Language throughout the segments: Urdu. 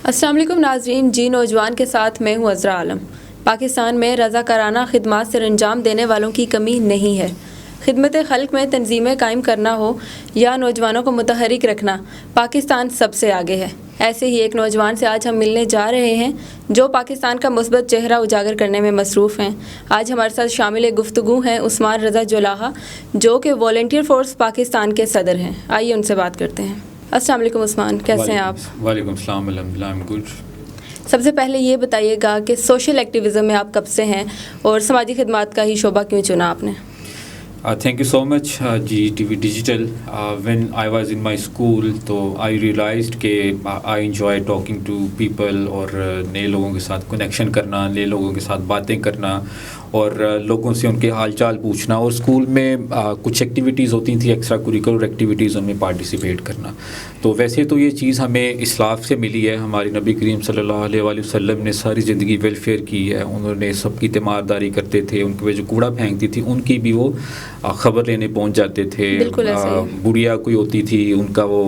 السلام علیکم ناظرین، جی نوجوان کے ساتھ میں ہوں عذرا عالم۔ پاکستان میں رضاکارانہ خدمات سر انجام دینے والوں کی کمی نہیں ہے۔ خدمت خلق میں تنظیمیں قائم کرنا ہو یا نوجوانوں کو متحرک رکھنا، پاکستان سب سے آگے ہے۔ ایسے ہی ایک نوجوان سے آج ہم ملنے جا رہے ہیں جو پاکستان کا مثبت چہرہ اجاگر کرنے میں مصروف ہیں۔ آج ہمارے ساتھ شامل گفتگو ہیں عثمان رضا جولاہا، جو کہ والنٹیئر فورس پاکستان کے صدر ہیں۔ آئیے ان سے بات کرتے ہیں۔ السلام علیکم عثمان، کیسے ہیں آپ؟ وعلیکم السلام، الحمدللہ I'm good۔ سب سے پہلے یہ بتائیے گا کہ سوشل ایکٹیویزم میں آپ کب سے ہیں اور سماجی خدمات کا ہی شعبہ کیوں چنا آپ نے؟ Thank you so much G T V digital. When I was in my school تو آئی ریئلائزڈ کہ I enjoy talking to people, اور نئے لوگوں کے ساتھ کنیکشن کرنا، نئے لوگوں کے ساتھ باتیں کرنا اور لوگوں سے ان کے حال چال پوچھنا، اور اسکول میں کچھ ایکٹیویٹیز ہوتی تھیں ایکسٹرا کوریکولر ایکٹیویٹیز، ان میں پارٹیسپیٹ کرنا۔ تو ویسے تو یہ چیز ہمیں اسلاف سے ملی ہے۔ ہمارے نبی کریم صلی اللہ علیہ وآلہ وسلم نے ساری زندگی ویلفیئر کی ہے، انہوں نے سب کی تیمارداری کرتے تھے، ان کے جو کوڑا پھینکتی تھی ان کی بھی وہ خبر لینے پہنچ جاتے تھے۔ بڑھیا کوئی ہوتی تھی ان کا وہ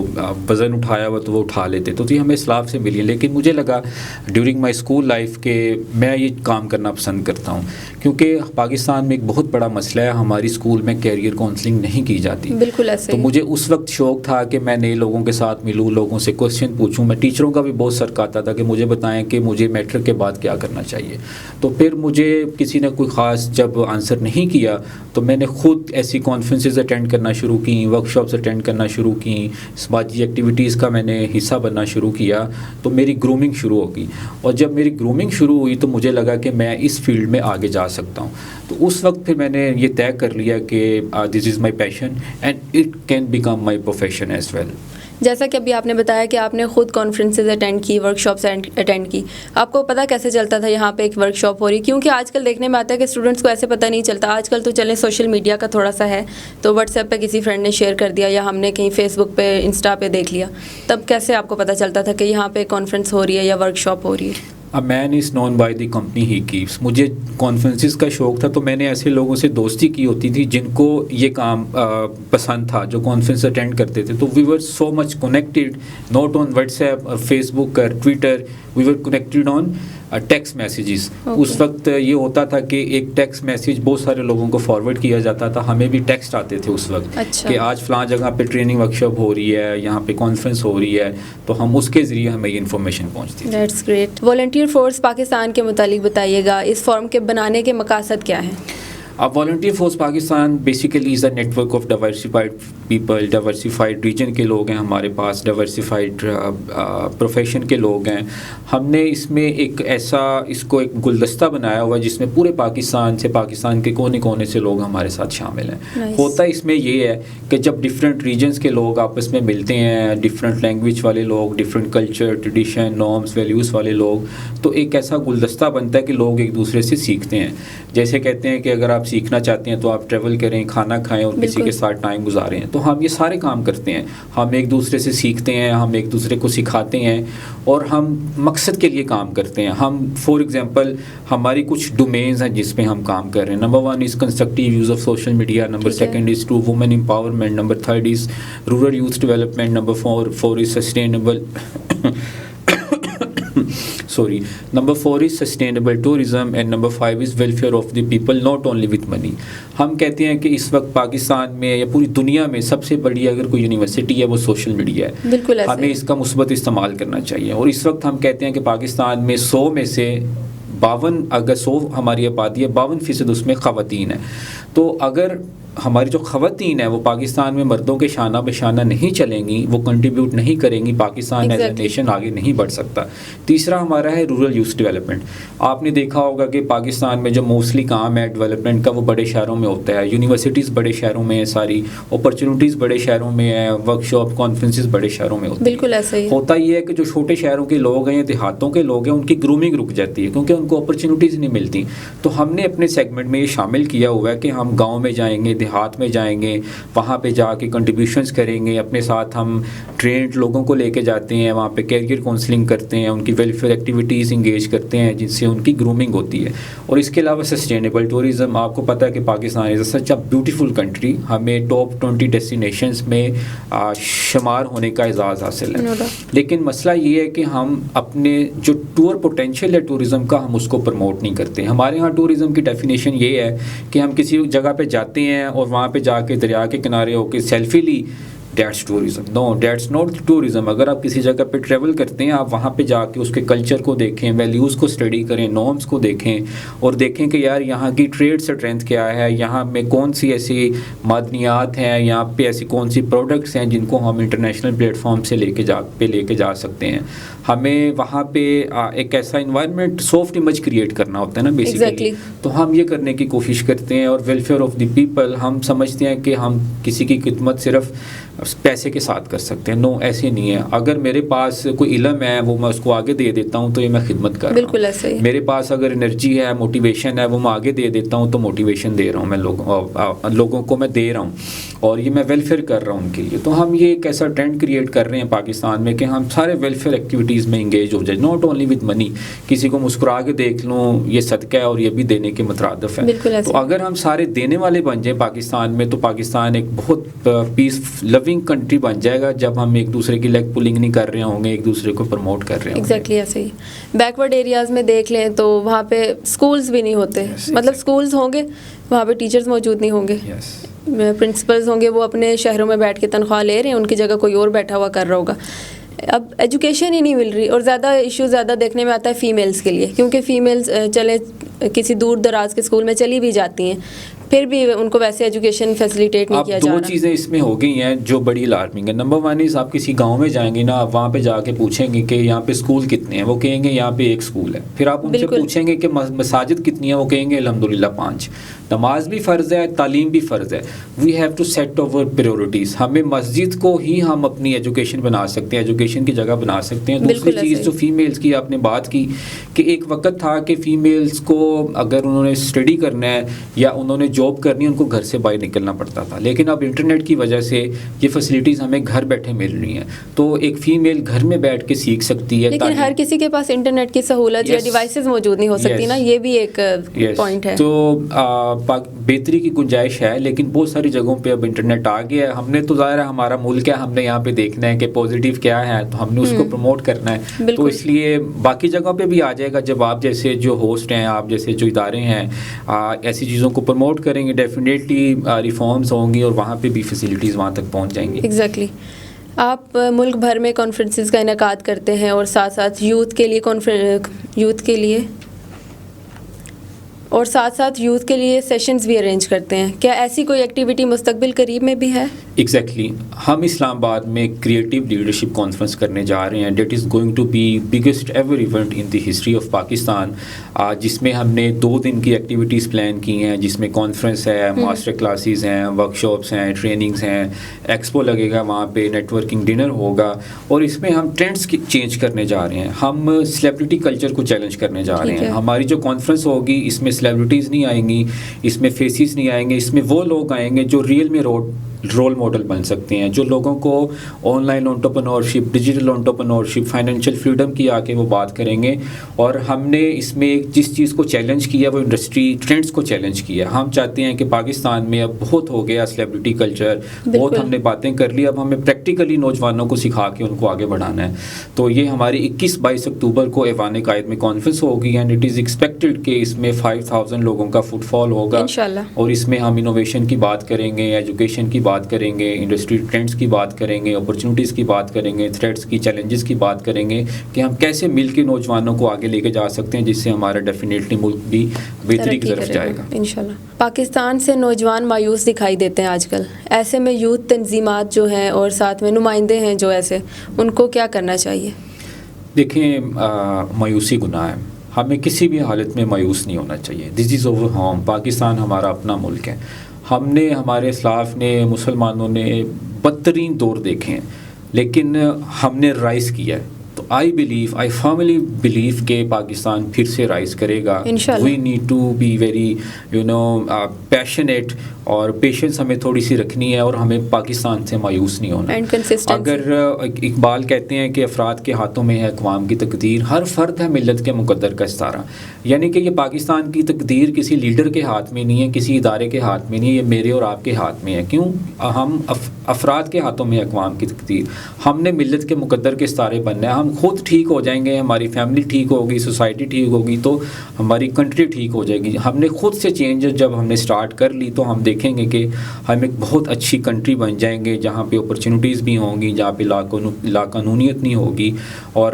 وزن اٹھایا ہوا تو وہ اٹھا لیتے، تو یہ ہمیں اسلاف سے ملی ہے۔ لیکن مجھے لگا ڈیورنگ مائی اسکول لائف کہ میں یہ کام کرنا پسند کرتا ہوں، کیونکہ پاکستان میں ایک بہت بڑا مسئلہ ہے، ہماری اسکول میں کیریئر کاؤنسلنگ نہیں کی جاتی۔ بالکل ایسے تو مجھے اس وقت شوق تھا کہ میں نئے لوگوں کے ساتھ ملوں، لوگوں سے کوسچن پوچھوں۔ میں ٹیچروں کا بھی بہت سرک آتا تھا کہ مجھے بتائیں کہ مجھے میٹرک کے بعد کیا کرنا چاہیے۔ تو پھر مجھے کسی نے کوئی خاص جب آنسر نہیں کیا تو میں نے خود ایسی کانفرنسز اٹینڈ کرنا شروع کی، ورک شاپس اٹینڈ کرنا شروع کی، سماجی ایکٹیویٹیز کا میں نے حصہ بننا شروع کیا، تو میری گرومنگ شروع ہوگی۔ اور جب میری گرومنگ شروع ہوئی تو مجھے لگا کہ میں اس فیلڈ میں آگے جا سکتا ہوں۔ تو اس وقت پھر میں نے یہ طے کر لیا کہ this is my passion and it can become my profession as well. جیسا کہ ابھی آپ نے بتایا کہ آپ نے خود کانفرنسز اٹینڈ کی، ورک شاپس اٹینڈ کی، آپ کو پتہ کیسے چلتا تھا یہاں پہ ایک ورک شاپ ہو رہی؟ کیونکہ آج کل دیکھنے میں آتا ہے کہ اسٹوڈنٹس کو ایسے پتہ نہیں چلتا۔ آج کل تو چلیں سوشل میڈیا کا تھوڑا سا ہے، تو واٹس ایپ پہ کسی فرینڈ نے شیئر کر دیا یا ہم نے کہیں فیس بک پہ، انسٹا پہ دیکھ لیا، تب کیسے آپ کو پتہ چلتا تھا کہ یہاں پہ کانفرنس ہو رہی ہے یا ورک شاپ ہو رہی ہے؟ A man is known by the company he keeps۔ مجھے کانفرنسز کا شوق تھا، تو میں نے ایسے لوگوں سے دوستی کی ہوتی تھی جن کو یہ کام پسند تھا، جو کانفرنس اٹینڈ کرتے تھے۔ تو we were so much connected, not on WhatsApp اور فیس بک اور Twitter, we were connected on text messages. اس وقت یہ ہوتا تھا کہ ایک ٹیکسٹ میسیج بہت سارے لوگوں کو فارورڈ کیا جاتا تھا، ہمیں بھی ٹیکسٹ آتے تھے اس وقت کہ آج فلاں جگہ پہ ٹریننگ ورک شاپ ہو رہی ہے، یہاں پہ کانفرنس ہو رہی ہے، تو ہم اس کے ذریعے ہمیں یہ انفارمیشن پہنچتی تھی۔ That's great. Volunteer force Pakistan کے متعلق بتائیے گا، اس فارم کے بنانے کے مقاصد کیا ہیں؟ Volunteer force Pakistan basically is a network of diversified people, diversified region کے لوگ ہیں ہمارے پاس، ڈائیورسفائڈ پروفیشن کے لوگ ہیں۔ ہم نے اس میں ایک ایسا اس کو ایک گلدستہ بنایا ہوا ہے جس میں پورے پاکستان سے، پاکستان کے کونے کونے سے لوگ ہمارے ساتھ شامل ہیں۔ ہوتا اس میں یہ ہے کہ جب ڈفرینٹ ریجنس کے لوگ آپس میں ملتے ہیں، ڈفرینٹ لینگویج والے لوگ، different culture, tradition, norms, values والے لوگ، تو ایک ایسا گلدستہ بنتا ہے کہ لوگ ایک دوسرے سے سیکھتے ہیں۔ جیسے کہتے ہیں کہ اگر آپ سیکھنا چاہتے ہیں تو آپ ٹریول کریں، کھانا کھائیں اور کسی کے ساتھ ٹائم گزاریں۔ تو ہم یہ سارے کام کرتے ہیں، ہم ایک دوسرے سے سیکھتے ہیں، ہم ایک دوسرے کو سکھاتے ہیں، اور ہم مقصد کے لیے کام کرتے ہیں۔ ہم فار ایگزامپل ہماری کچھ ڈومینز ہیں جس پہ ہم کام کر رہے ہیں۔ Number 1 is constructive use of social media, number 2 is to women empowerment, number 3 is rural youth development, number 4 is sustainable Number 4 is sustainable tourism and number 5 is welfare of the people, not only with money۔ ہم کہتے ہیں کہ اس وقت پاکستان میں یا پوری دنیا میں سب سے بڑی اگر کوئی یونیورسٹی ہے وہ سوشل میڈیا ہے۔ بالکل، ہمیں اس کا مثبت استعمال کرنا چاہیے۔ اور اس وقت ہم کہتے ہیں کہ پاکستان میں 100 میں سے 52، اگر 100 ہماری آبادی ہے، 52% اس میں خواتین ہیں۔ تو اگر ہماری جو خواتین ہیں وہ پاکستان میں مردوں کے شانہ بہ شانہ نہیں چلیں گی، وہ کنٹریبیوٹ نہیں کریں گی، پاکستان ایز اے نیشن آگے نہیں بڑھ سکتا۔ تیسرا ہمارا ہے رورل یوتھ ڈیولپمنٹ۔ آپ نے دیکھا ہوگا کہ پاکستان میں جو موسٹلی کام ہے ڈیولپمنٹ کا وہ بڑے شہروں میں ہوتا ہے، یونیورسٹیز بڑے شہروں میں ہیں، ساری اپرچونیٹیز بڑے شہروں میں ہیں، ورک شاپ کانفرنسز بڑے شہروں میں ہوتی ہیں۔ بالکل ایسا ہی ہوتا یہ ہے کہ جو چھوٹے شہروں کے لوگ ہیں، دیہاتوں کے لوگ ہیں، ان کی گرومنگ رک جاتی ہے کیونکہ ان کو اپرچونیٹیز نہیں ملتی۔ تو ہم نے اپنے سیگمنٹ میں یہ شامل کیا ہوا ہے کہ ہم گاؤں میں جائیں گے، دیہات میں جائیں گے, وہاں پہ جا کے کنٹریبیوشنز کریں گے, اپنے ساتھ ہم ٹرینڈ لوگوں کو لے کے جاتے ہیں, وہاں پہ کیریئر کونسلنگ کرتے ہیں, ان کی ویلفیئر ایکٹیویٹیز انگیج کرتے ہیں جن سے ان کی گرومنگ ہوتی ہے. اور اس کے علاوہ سسٹینیبل ٹورزم, آپ کو پتہ ہے کہ پاکستان از سچ اے بیوٹیفل کنٹری, ہمیں ٹاپ 20 ڈیسٹینیشنز میں شمار ہونے کا اعزاز حاصل ہے. لیکن مسئلہ یہ ہے کہ ہم اپنے جو ٹور پوٹینشیل ہے ٹورزم کا, ہم اس کو پروموٹ نہیں کرتے. ہمارے ہاں ٹورزم کی ڈیفینیشن یہ ہے کہ ہم کسی جگہ پہ جاتے ہیں اور وہاں پہ جا کے دریا کے کنارے ہو کے سیلفی لی, that's tourism. No, that's not tourism. اگر آپ کسی جگہ پہ ٹریول کرتے ہیں, آپ وہاں پہ جا کے اس کے کلچر کو دیکھیں, ویلیوز کو اسٹڈی کریں, نارمس کو دیکھیں, اور دیکھیں کہ یار یہاں کی ٹریڈ اسٹرینتھ کیا ہے, یہاں میں کون سی ایسی معدنیات ہیں, یہاں پہ ایسی کون سی پروڈکٹس ہیں جن کو ہم انٹرنیشنل پلیٹ فارم سے لے کے جا سکتے ہیں. ہمیں وہاں پہ ایک ایسا انوائرمنٹ, سافٹ امیج کریٹ کرنا ہوتا ہے نا بیسیکلی. تو ہم یہ کرنے کی کوشش کرتے ہیں. اور ویلفیئر آف دی پیپل, ہم سمجھتے ہیں کہ ہم کسی کی خدمت صرف پیسے کے ساتھ کر سکتے ہیں. نو, ایسے نہیں ہے. اگر میرے پاس کوئی علم ہے وہ میں اس کو آگے دے دیتا ہوں تو یہ میں خدمت کر رہا ہوں. بالکل ایسے ہی. میرے پاس اگر انرجی ہے, موٹیویشن ہے, وہ میں آگے دے دیتا ہوں تو موٹیویشن دے رہا ہوں میں لوگوں کو میں دے رہا ہوں, اور یہ میں ویلفیئر کر رہا ہوں ان کے لیے. تو ہم یہ ایک ایسا ٹرینڈ کریٹ کر رہے ہیں پاکستان میں کہ ہم سارے ویلفیئر ایکٹیویٹیز میں انگیج ہو جائیں, ناٹ اونلی وتھ منی. کسی کو مسکرا کے دیکھ لوں, یہ صدقہ ہے اور یہ بھی دینے کے مترادف ہے. تو اگر ہم سارے دینے والے بن جائیں پاکستان میں, تو پاکستان ایک بہت پیس لونگ کنٹری بن جائے گا, جب ہم ایک دوسرے کی لیگ پولنگ نہیں کر رہے ہوں گے, ایک دوسرے کو پروموٹ کر رہے ہوں گے. ایگزیکٹلی ایسے ہی. بیکورڈ ایریاز میں دیکھ لیں تو وہاں پہ اسکولز بھی نہیں ہوتے. مطلب اسکولز ہوں گے, وہاں پہ ٹیچرز موجود نہیں ہوں گے, پرنسپلز ہوں گے, وہ اپنے شہروں میں بیٹھ کے تنخواہ لے رہے ہیں, ان کی جگہ کوئی اور بیٹھا ہوا کر رہا ہوگا. اب ایجوکیشن ہی نہیں مل رہی. اور زیادہ ایشو زیادہ دیکھنے میں آتا ہے فیمیلز کے لیے, کیونکہ فیمیلز چلے کسی دور دراز کے اسکول میں چلی بھی جاتی ہیں, پھر بھی ان کو ویسے ایجوکیشن فیسیلیٹیٹ نہیں کیا جا رہا. دو چیزیں اس میں ہو گئی ہیں جو بڑی الارمنگ ہے. نمبر 1 از, آپ کسی گاؤں میں جائیں گے نا, آپ وہاں پہ جا کے پوچھیں گے کہ یہاں پہ اسکول کتنے ہیں, وہ کہیں گے یہاں پہ ایک اسکول ہے. پھر آپ ان سے پوچھیں گے کہ مساجد کتنی ہیں, وہ کہیں گے الحمدللہ 5. نماز بھی فرض ہے, تعلیم بھی فرض ہے. We have to set over priorities. ہمیں مسجد کو ہی ہم اپنی ایجوکیشن بنا سکتے ہیں, ایجوکیشن کی جگہ بنا سکتے ہیں. دوسری چیز جو فیمیلز کی آپ نے بات کی, کہ ایک وقت تھا کہ فیمیلز کو اگر انہوں نے اسٹڈی کرنا ہے یا انہوں نے جاب کرنی ہے, ان کو گھر سے باہر نکلنا پڑتا تھا. لیکن اب انٹرنیٹ کی وجہ سے یہ فیسلٹیز ہمیں گھر بیٹھے مل رہی ہیں, تو ایک فیمیل گھر میں بیٹھ کے سیکھ سکتی ہے. لیکن ہر کسی کے پاس انٹرنیٹ کی سہولت یا ڈیوائسز موجود نہیں ہو سکتی نا, یہ بھی ایک پوائنٹ ہے. تو بہتری کی گنجائش ہے, لیکن بہت ساری جگہوں پہ اب انٹرنیٹ آ گیا ہے. ہم نے تو ظاہر ہے ہمارا ملک ہے, ہم نے یہاں پہ دیکھنا ہے کہ پازیٹیو کیا ہے, تو ہم نے اس کو پروموٹ کرنا ہے. تو اس لیے باقی جگہوں پہ بھی آ جائے گا. جب آپ جیسے جو ہوسٹ ہیں, آپ جیسے جو ادارے ہیں ایسی چیزوں کو پروموٹ کریں گے, ڈیفینیٹلی ریفارمز ہوں گی اور وہاں پہ بھی فیسلٹیز وہاں تک پہنچ جائیں گی. ایگزیکٹلی. آپ ملک بھر میں کانفرنسز کا انعقاد کرتے ہیں, اور ساتھ ساتھ یوتھ کے لیے سیشنز بھی ارینج کرتے ہیں. کیا ایسی کوئی ایکٹیویٹی مستقبل قریب میں بھی ہے؟ ایگزیکٹلی. ہم اسلام آباد میں کریٹیو لیڈرشپ کانفرنس کرنے جا رہے ہیں. That is going to be biggest ever event in the history of Pakistan, جس میں ہم نے 2 دن کی ایکٹیویٹیز پلان کی ہیں, جس میں کانفرنس ہے, ماسٹر کلاسز ہیں, ورک شاپس ہیں, ٹریننگز ہیں, ایکسپو لگے گا وہاں پہ, نیٹ ورکنگ ڈنر ہوگا. اور اس میں ہم ٹرینڈس چینج کرنے جا رہے ہیں, ہم سیلیبریٹی کلچر کو چیلنج کرنے جا رہے ہیں. ہماری جو کانفرنس ہوگی اس میں سیلیبریٹیز نہیں آئیں گی, اس میں فیسز نہیں آئیں گے, اس میں وہ لوگ آئیں گے جو ریئل میں رول ماڈل بن سکتے ہیں, جو لوگوں کو on line entrepreneurship, digital entrepreneurship, financial freedom کی آ کے وہ بات کریں گے. اور ہم نے اس میں جس چیز کو چیلنج کیا وہ انڈسٹری ٹرینڈس کو چیلنج کیا. ہم چاہتے ہیں کہ پاکستان میں اب بہت ہو گیا سیلیبریٹی کلچر, بہت ہم نے باتیں کر لی, اب ہمیں پریکٹیکلی نوجوانوں کو سکھا کے ان کو آگے بڑھانا ہے. تو یہ ہماری 21-22 اکتوبر کو ایوان قائد میں کانفرنس ہوگی, اینڈ اٹ از ایکسپیکٹڈ کہ اس میں 5000 لوگوں کا فٹ فال ہوگا. اور اس میں ہم انوویشن کی بات کریں گے, ایجوکیشن کی بات کریں گے, انڈسٹری ٹرینڈس کی بات کریں گے, اپرچونیٹیز کی بات کریں گے, تھریٹس کی, چیلنجز کی بات کریں گے, کہ ہم کیسے مل کے نوجوانوں کو آگے لے کے جا سکتے ہیں, جس سے ہمارا ڈیفینیٹلی ملک بھی بہتری کی طرف جائے گا انشاءاللہ. پاکستان سے نوجوان مایوس دکھائی دیتے ہیں آج کل. ایسے میں یوتھ تنظیمات جو ہیں اور ساتھ میں نمائندے ہیں جو ایسے, ان کو کیا کرنا چاہیے؟ دیکھیں, مایوسی گناہ ہے, ہمیں کسی بھی حالت میں مایوس نہیں ہونا چاہیے. دس از اوور ہوم. پاکستان ہمارا اپنا ملک ہے. ہم نے, ہمارے اسلاف نے, مسلمانوں نے بدترین دور دیکھے ہیں, لیکن ہم نے رائز کیا ہے. تو آئی فرملی بلیو کہ پاکستان پھر سے رائز کرے گا. We need to be very passionate, اور پیشنس ہمیں تھوڑی سی رکھنی ہے, اور ہمیں پاکستان سے مایوس نہیں ہونا. اگر اقبال کہتے ہیں کہ افراد کے ہاتھوں میں ہے اقوام کی تقدیر, ہر فرد ہے ملت کے مقدر کا ستارہ, یعنی کہ یہ پاکستان کی تقدیر کسی لیڈر کے ہاتھ میں نہیں ہے, کسی ادارے کے ہاتھ میں نہیں ہے, یہ میرے اور آپ کے ہاتھ میں ہے. کیوں؟ ہم افراد کے ہاتھوں میں ہے اقوام کی تقدیر. ہم نے ملت کے مقدر کے ستارے بننا ہے. ہم خود ٹھیک ہو جائیں گے, ہماری فیملی ٹھیک ہوگی, سوسائٹی ٹھیک ہوگی, تو ہماری کنٹری ٹھیک ہو جائے گی. ہم نے خود سے چینج جب ہم نے سٹارٹ کر لی تو ہم دیکھیں گے کہ ہم ایک بہت اچھی کنٹری بن جائیں گے, جہاں پہ اپرچونیٹیز بھی ہوں گی, جہاں پہ لا قانونیت نہیں ہوگی, اور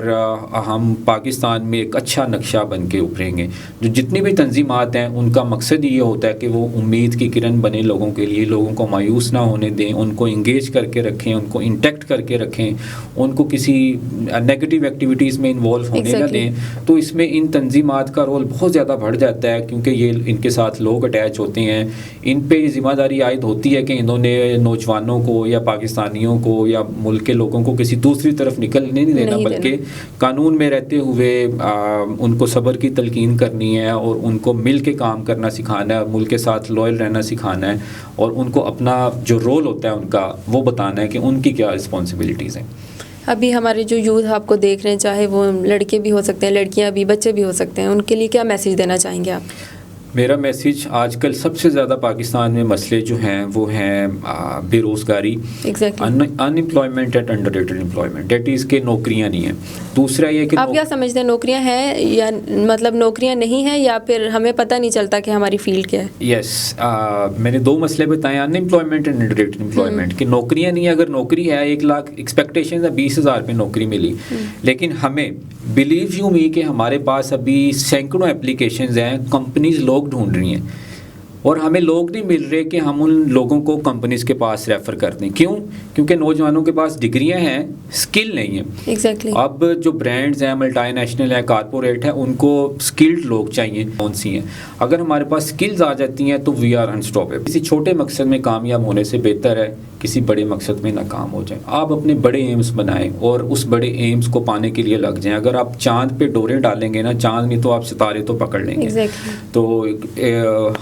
ہم پاکستان میں ایک اچھا نقشہ بن کے ابھریں گے. جو جتنی بھی تنظیمات ہیں ان کا مقصد یہ ہوتا ہے کہ وہ امید کی کرن بنے لوگوں کے لیے, لوگوں کو مایوس نہ ہونے دیں, ان کو انگیج کر کے رکھیں, ان کو انٹیکٹ کر کے رکھیں, ان کو کسی نیگیٹو ایکٹیویٹیز میں انوالو ہونے نہ دیں. تو اس میں ان تنظیمات کا رول بہت زیادہ بڑھ جاتا ہے, کیونکہ یہ ان کے ساتھ لوگ اٹیچ ہوتے ہیں. ان پہ یہ ذمہ داری عائد ہوتی ہے کہ انہوں نے نوجوانوں کو یا پاکستانیوں کو یا ملک کے لوگوں کو کسی دوسری طرف نکلنے نہیں دینا, بلکہ قانون میں رہتے ہوئے ان کو صبر کی تلقین کرنی ہے, اور ان کو مل کے کام کرنا سکھانا ہے, ملک کے ساتھ لوئل رہنا سکھانا ہے, اور ان کو اپنا جو رول ہوتا ہے ان کا وہ بتانا ہے کہ ان کی کیا رسپانسبلٹیز ہیں. ابھی ہمارے جو یوتھ آپ کو دیکھ رہے ہیں, چاہے وہ لڑکے بھی ہو سکتے ہیں, لڑکیاں بھی, بچے بھی ہو سکتے ہیں, ان کے لیے کیا میسیج دینا چاہیں گے آپ؟ میرا میسیج, آج کل سب سے زیادہ پاکستان میں مسئلے جو ہیں وہ ہیں بے روزگاری, unemployment and under rated employment, that is کہ نوکریاں نہیں ہیں. دوسرا یہ کہ آپ کیا سمجھتے ہیں, نوکریاں ہیں یا مطلب نوکریاں نہیں ہیں, یا پھر ہمیں پتہ نہیں چلتا کہ ہماری فیلڈ کیا ہے؟ یس, میں نے دو مسئلے بتائے, unemployment and under rated employment, کہ نوکریاں نہیں ہیں. اگر نوکری ہے 1 لاکھ ایکسپیکٹیشن ہے 20,000 پہ نوکری ملی, لیکن ہمیں بلیو یو می کہ ہمارے پاس ابھی سینکڑوں اپلیکیشنز ہیں, کمپنیز لوگ ڈھونڈ رہی ہیں, اور ہمیں لوگ نہیں مل رہے کہ ہم ان لوگوں کو کمپنیز کے پاس ریفر کر دیں. کیوں؟ کیونکہ نوجوانوں کے پاس ڈگریاں ہیں, اسکل نہیں ہے. اب جو برانڈز ہیں, ملٹی نیشنل ہیں, کارپوریٹ ہیں, ان کو اسکلڈ لوگ چاہیے. کون سی ہیں؟ اگر ہمارے پاس اسکلز آ جاتی ہیں تو وی آر انسٹاپیبل. کسی چھوٹے مقصد میں کامیاب ہونے سے بہتر ہے کسی بڑے مقصد میں ناکام ہو جائیں. آپ اپنے بڑے ایمز بنائیں اور اس بڑے ایمز کو پانے کے لیے لگ جائیں. اگر آپ چاند پہ ڈوریں ڈالیں گے نا, چاند نہیں تو آپ ستارے تو پکڑ لیں گے. تو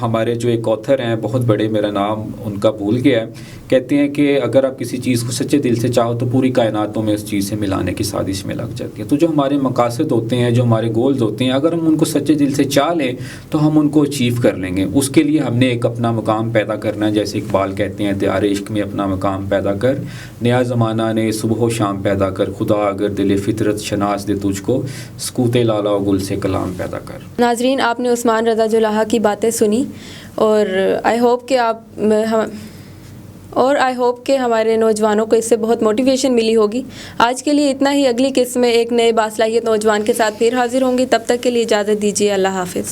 ہمارے جو ایک آتھر ہیں بہت بڑے, میرا نام ان کا بھول گیا ہے, کہتے ہیں کہ اگر آپ کسی چیز کو سچے دل سے چاہو تو پوری کائناتوں میں اس چیز سے ملانے کی سازش میں لگ جاتی ہے. تو جو ہمارے مقاصد ہوتے ہیں, جو ہمارے گولز ہوتے ہیں, اگر ہم ان کو سچے دل سے چاہ لیں تو ہم ان کو اچیو کر لیں گے. اس کے لیے ہم نے ایک اپنا مقام پیدا کرنا ہے, جیسے اقبال کہتے ہیں دیار عشق میں اپنا مقام پیدا کر, نیا زمانہ نے صبح و شام پیدا کر, خدا اگر دل فطرت شناس دے تجھ کو, سکوت لالا و گل سے کلام پیدا کر. ناظرین, آپ نے عثمان رضا جولاہا کی باتیں سنی, اور آئی ہوپ کہ ہمارے نوجوانوں کو اس سے بہت موٹیویشن ملی ہوگی. آج کے لیے اتنا ہی. اگلی قسط میں ایک نئے باصلاحیت نوجوان کے ساتھ پھر حاضر ہوں گی. تب تک کے لیے اجازت دیجیے. اللہ حافظ.